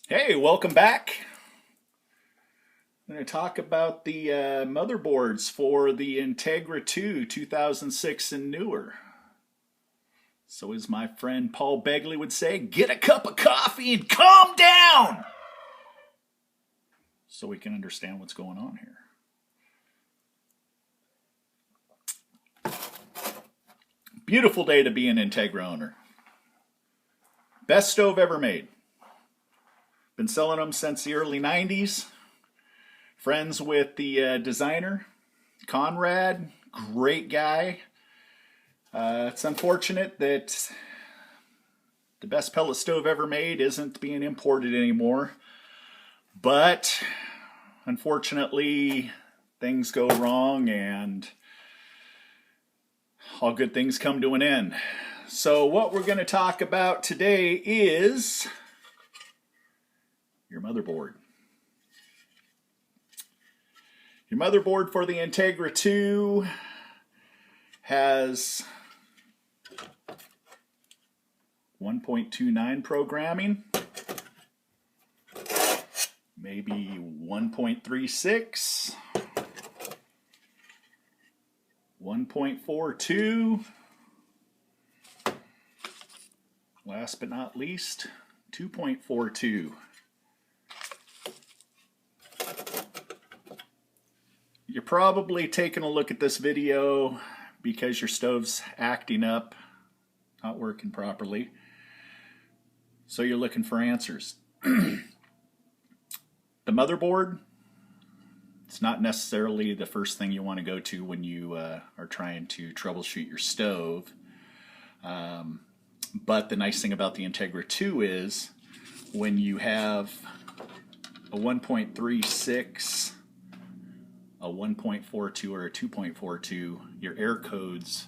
Hey, welcome back. I'm going to talk about the motherboards for the Integra 2 2006 and newer. So as my friend Paul Begley would say, get a cup of coffee and calm down so we can understand what's going on here. Beautiful day to be an Integra owner. Best stove ever made. Been selling them since the early 90s. Friends with the designer, Conrad, great guy. It's unfortunate that the best pellet stove ever made isn't being imported anymore. But unfortunately, things go wrong and all good things come to an end. So what we're going to talk about today is your motherboard. Your motherboard for the Integra 2 has 1.29 programming, maybe 1.36, 1.42, last but not least, 2.42. You're probably taking a look at this video because your stove's acting up, not working properly. So you're looking for answers. The motherboard, it's not necessarily the first thing you want to go to when you are trying to troubleshoot your stove. But the nice thing about the Integra 2 is when you have a 1.36, a 1.42 or a 2.42, your air codes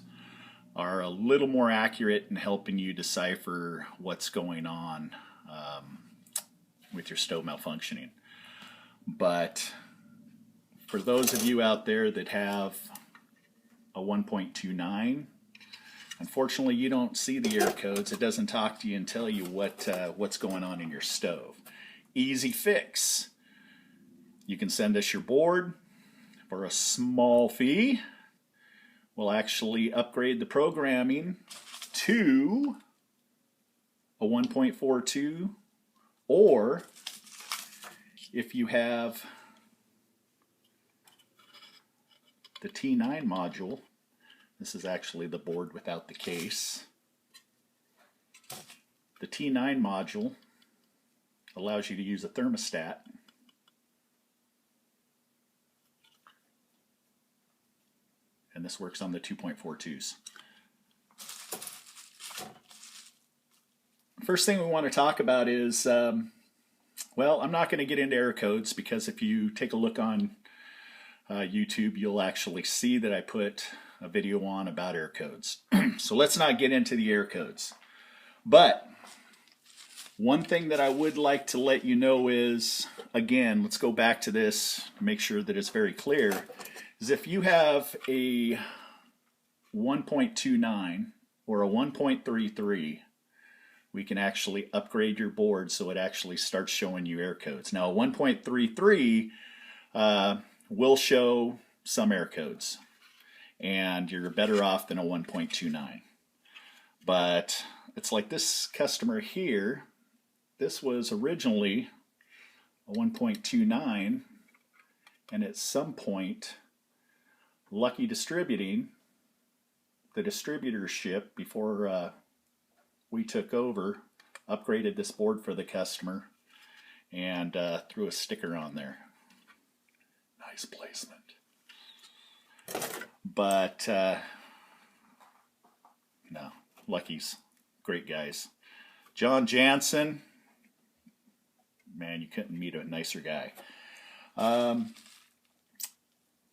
are a little more accurate in helping you decipher what's going on with your stove malfunctioning. But for those of you out there that have a 1.29, unfortunately you don't see the air codes. It doesn't talk to you and tell you what's going on in your stove. Easy fix. You can send us your board. For a small fee, we'll actually upgrade the programming to a 1.42, or if you have the T9 module, this is actually the board without the case. The T9 module allows you to use a thermostat. And this works on the 2.42s. First thing we want to talk about is, well, I'm not going to get into error codes because if you take a look on YouTube, you'll actually see that I put a video on about error codes. So let's not get into the error codes. But one thing that I would like to let you know is, again, let's go back to this to make sure that it's very clear, is if you have a 1.29 or a 1.33, we can actually upgrade your board so it actually starts showing you error codes. Now, a 1.33 will show some error codes, and you're better off than a 1.29. But it's like this customer here. This was originally a 1.29, and at some point, Lucky Distributing, the distributorship before we took over, upgraded this board for the customer and threw a sticker on there. Nice placement. But no, Lucky's great guys. John Jansen, man, you couldn't meet a nicer guy.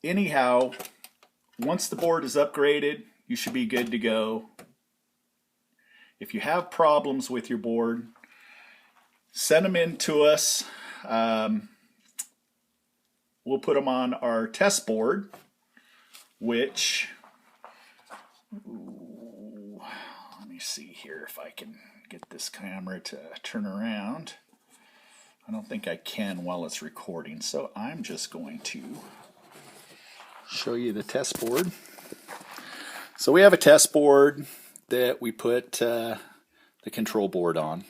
Anyhow, once the board is upgraded, you should be good to go. If you have problems with your board, send them in to us. We'll put them on our test board, which, let me see here if I can get this camera to turn around. I don't think I can while it's recording, so I'm just going to show you the test board. So we have a test board that we put the control board on,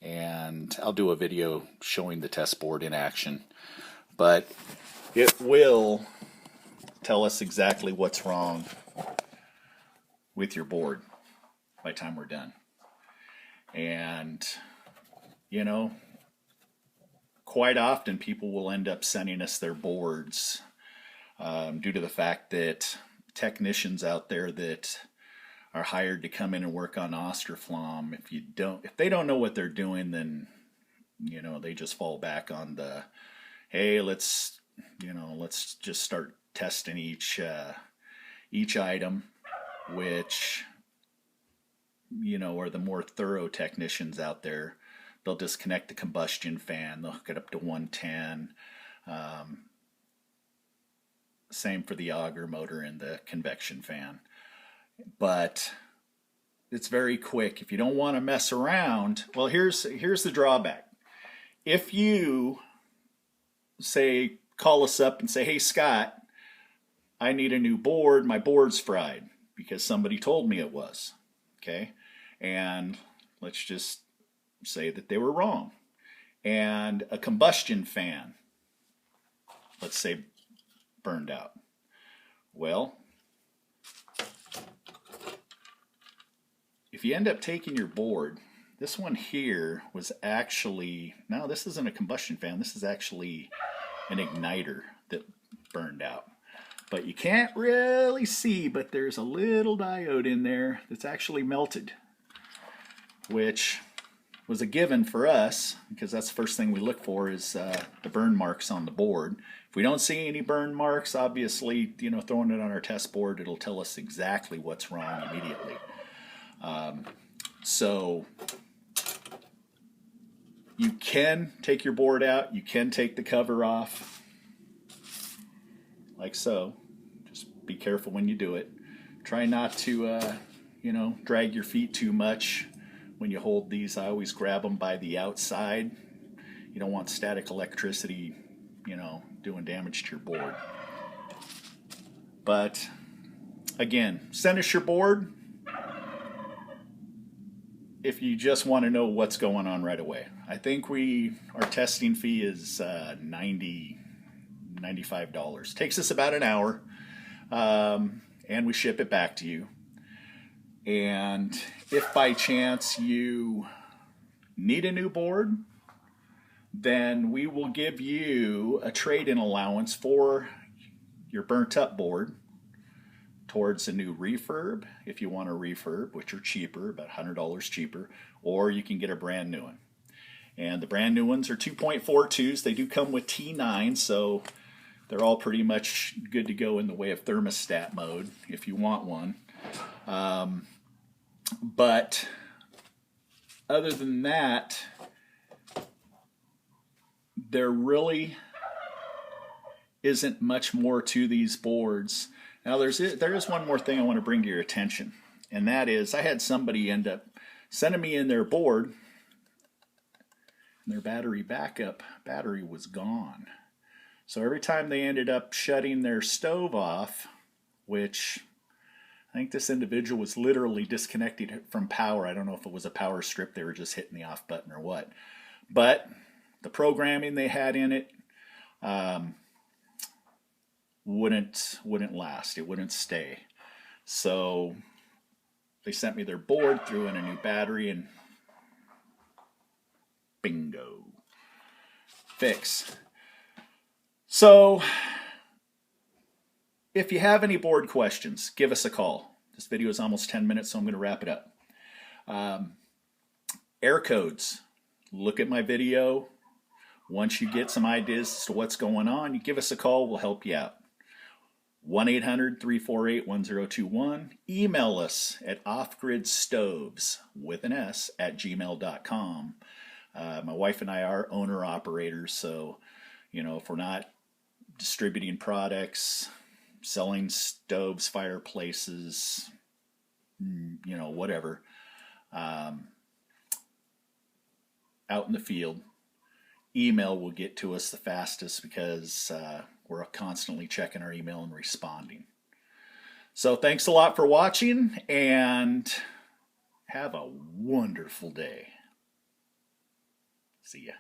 and I'll do a video showing the test board in action, but it will tell us exactly what's wrong with your board by the time we're done. And you know, quite often people will end up sending us their boards due to the fact that technicians out there that are hired to come in and work on Austroflamm, if they don't know what they're doing, then you know, they just fall back on the, hey, let's just start testing each item, which, you know, are the more thorough technicians out there. They'll disconnect the combustion fan, they'll hook it up to 110. Same for the auger motor and the convection fan. But it's very quick. If you don't want to mess around, well, here's the drawback. If you say, call us up and say, hey Scott, I need a new board, my board's fried, because somebody told me it was, okay? And let's just say that they were wrong. And a combustion fan, let's say, burned out. Well, if you end up taking your board, this one here was actually, no, this isn't a combustion fan, this is actually an igniter that burned out. But you can't really see, but there's a little diode in there that's actually melted, which was a given for us, because that's the first thing we look for is the burn marks on the board. If we don't see any burn marks, obviously, you know, throwing it on our test board, it'll tell us exactly what's wrong immediately. So you can take your board out, you can take the cover off, like so. Just be careful when you do it. Try not to, you know, drag your feet too much. When you hold these, I always grab them by the outside. You don't want static electricity, you know, doing damage to your board. But again, send us your board if you just want to know what's going on right away. I think our testing fee is $95. Takes us about an hour, and we ship it back to you. And if by chance you need a new board, then we will give you a trade-in allowance for your burnt up board towards a new refurb, if you want a refurb, which are cheaper, about $100 cheaper, or you can get a brand new one. And the brand new ones are 2.42s. They do come with T9, so they're all pretty much good to go in the way of thermostat mode if you want one. But other than that, there really isn't much more to these boards. Now there is one more thing I want to bring to your attention, and that is I had somebody end up sending me in their board, and their battery was gone. So every time they ended up shutting their stove off, which I think this individual was literally disconnected from power. I don't know if it was a power strip, they were just hitting the off button or what. But the programming they had in it wouldn't last. It wouldn't stay. So they sent me their board, threw in a new battery, and bingo. Fix. So if you have any board questions, give us a call. This video is almost 10 minutes, so I'm going to wrap it up. Error codes. Look at my video. Once you get some ideas as to what's going on, you give us a call. We'll help you out. 1-800-348-1021. Email us at offgridstoves with an S at gmail.com. My wife and I are owner-operators, so, you know, if we're not distributing products, selling stoves, fireplaces, you know, whatever, out in the field, email will get to us the fastest because we're constantly checking our email and responding. So thanks a lot for watching, and have a wonderful day. See ya.